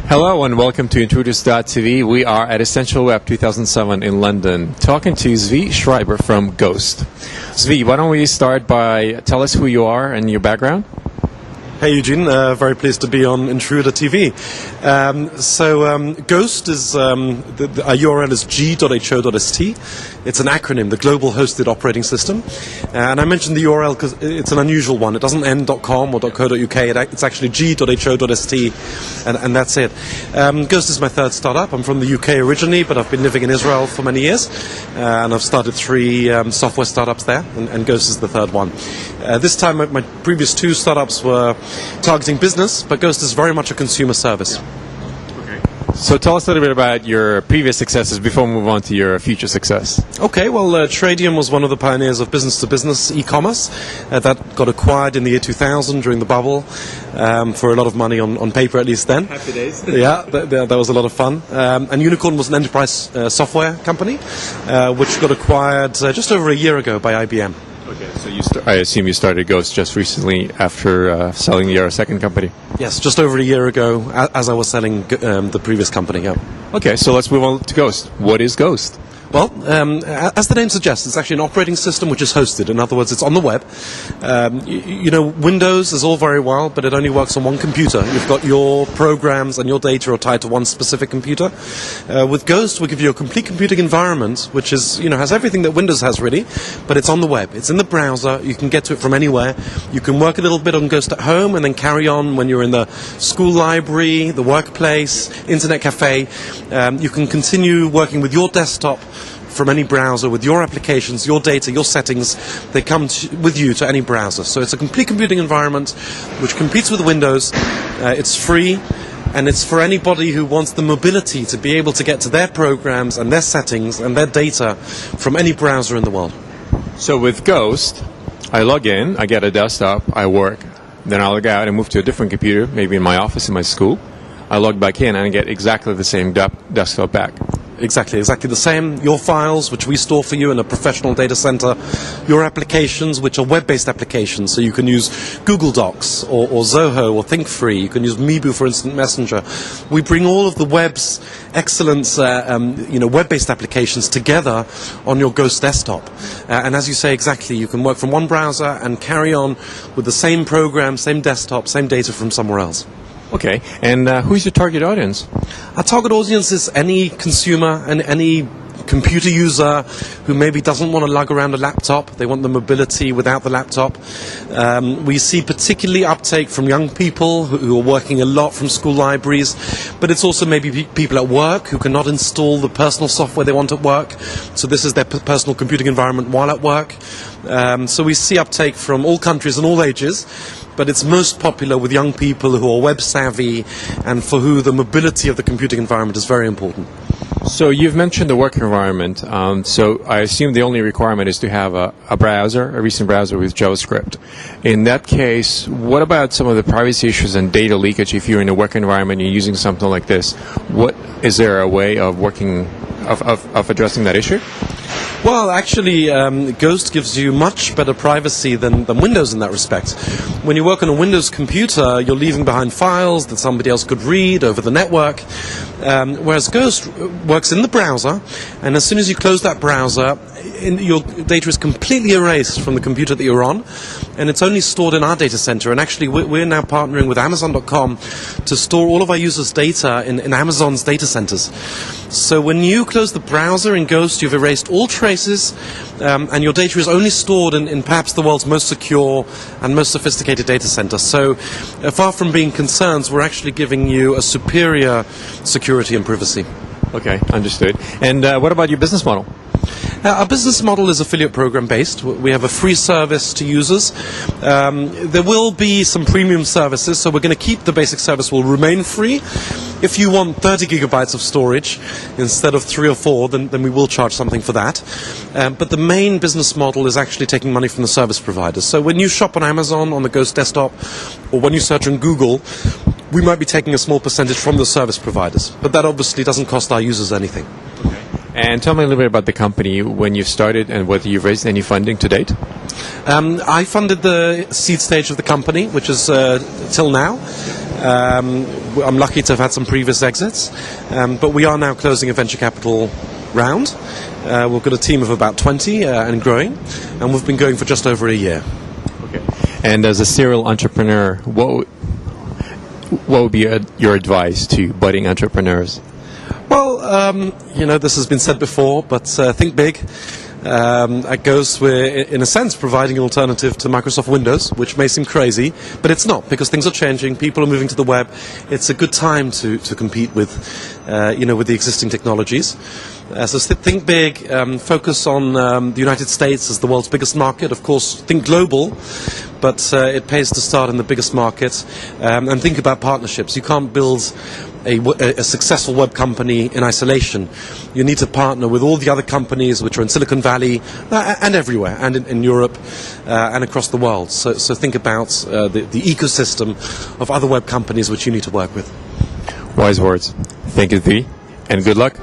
Hello and welcome to INTRUDERS TV. We are at Essential Web 2007 in London, talking to Zvi Schreiber from G.ho.st. Zvi, why don't we start by tell us who you are and your background? Hey Eugene, very pleased to be on Intruder TV. G.ho.st is, our URL is G.ho.st. It's an acronym, the Global Hosted Operating System. And I mentioned the URL because it's an unusual one. It doesn't end .com or .co.uk. It's actually G.ho.st, and that's it. G.ho.st is my third startup. I'm from the UK originally, but I've been living in Israel for many years. And I've started 3 software startups there, and G.ho.st is the third one. This time, my previous 2 startups were targeting business, but G.ho.st is very much a consumer service. Okay. So tell us a little bit about your previous successes before we move on to your future success. Okay, well, Tradium was one of the pioneers of business-to-business e-commerce. That got acquired in the year 2000 during the bubble for a lot of money on paper, at least then. Happy days. Yeah, that was a lot of fun. And Unicorn was an enterprise software company, which got acquired just over a year ago by IBM. Okay, so I assume you started G.ho.st just recently after selling your second company? Yes, just over a year ago, as I was selling the previous company. Yeah. Okay, so let's move on to G.ho.st. What is G.ho.st? Well, as the name suggests, it's actually an operating system which is hosted. In other words, it's on the web. Windows is all very well, but it only works on one computer. You've got your programs and your data are tied to one specific computer. With G.ho.st, we give you a complete computing environment, which is, has everything that Windows has really, but it's on the web. It's in the browser. You can get to it from anywhere. You can work a little bit on G.ho.st at home and then carry on when you're in the school library, the workplace, internet cafe. You can continue working with your desktop from any browser with your applications, your data, your settings. They come with you to any browser. So it's a complete computing environment which competes with Windows. It's free, and it's for anybody who wants the mobility to be able to get to their programs and their settings and their data from any browser in the world. So with G.ho.st, I log in, I get a desktop, I work, then I log out and move to a different computer, maybe in my office, in my school. I log back in and I get exactly the same desktop back. Exactly the same. Your files, which we store for you in a professional data center. Your applications, which are web-based applications, so you can use Google Docs or Zoho or ThinkFree. You can use Meebo for Instant Messenger. We bring all of the web's excellence, web-based applications together on your G.ho.st desktop. And as you say, exactly, you can work from one browser and carry on with the same program, same desktop, same data from somewhere else. Okay, and who's your target audience? Our target audience is any consumer and any computer user who maybe doesn't want to lug around a laptop. They want the mobility without the laptop. We see particularly uptake from young people who are working a lot from school libraries, but it's also maybe people at work who cannot install the personal software they want at work. So this is their personal computing environment while at work. So we see uptake from all countries and all ages, but it's most popular with young people who are web savvy and for who the mobility of the computing environment is very important. So you've mentioned the work environment, so I assume the only requirement is to have a recent browser with JavaScript. In that case, what about some of the privacy issues and data leakage if you're in a work environment and you're using something like this? Is there a way of addressing that issue? Well, actually, G.ho.st gives you much better privacy than Windows in that respect. When you work on a Windows computer, you're leaving behind files that somebody else could read over the network, whereas G.ho.st works in the browser, and as soon as you close that browser, your data is completely erased from the computer that you're on, and it's only stored in our data center. And actually, we're now partnering with Amazon.com to store all of our users' data in Amazon's data centers. So when you close the browser in G.ho.st, you've erased all traces, and your data is only stored in perhaps the world's most secure and most sophisticated data center. So far from being concerns, we're actually giving you a superior security and privacy. Okay, understood. And what about your business model? Our business model is affiliate program based. We have a free service to users. There will be some premium services, so we're going to keep the basic service, will remain free. If you want 30 gigabytes of storage instead of 3 or 4, then we will charge something for that. But the main business model is actually taking money from the service providers. So when you shop on Amazon on the G.ho.st desktop, or when you search on Google, we might be taking a small percentage from the service providers. But that obviously doesn't cost our users anything. Okay. And tell me a little bit about the company, when you started and whether you've raised any funding to date. I funded the seed stage of the company, which is till now. I'm lucky to have had some previous exits, but we are now closing a venture capital round. We've got a team of about 20 and growing, and we've been going for just over a year. Okay. And as a serial entrepreneur, what would be your advice to budding entrepreneurs? Well, this has been said before, but think big. At Ghost, we're, in a sense, providing an alternative to Microsoft Windows, which may seem crazy, but it's not, because things are changing, people are moving to the web. It's a good time to compete with, with the existing technologies. So think big, focus on the United States as the world's biggest market. Of course, think global, but it pays to start in the biggest market, and think about partnerships. You can't build a successful web company in isolation. You need to partner with all the other companies which are in Silicon Valley and everywhere, and in Europe and across the world. So think about the ecosystem of other web companies which you need to work with. Wise words. Thank you, Zvi, and good luck.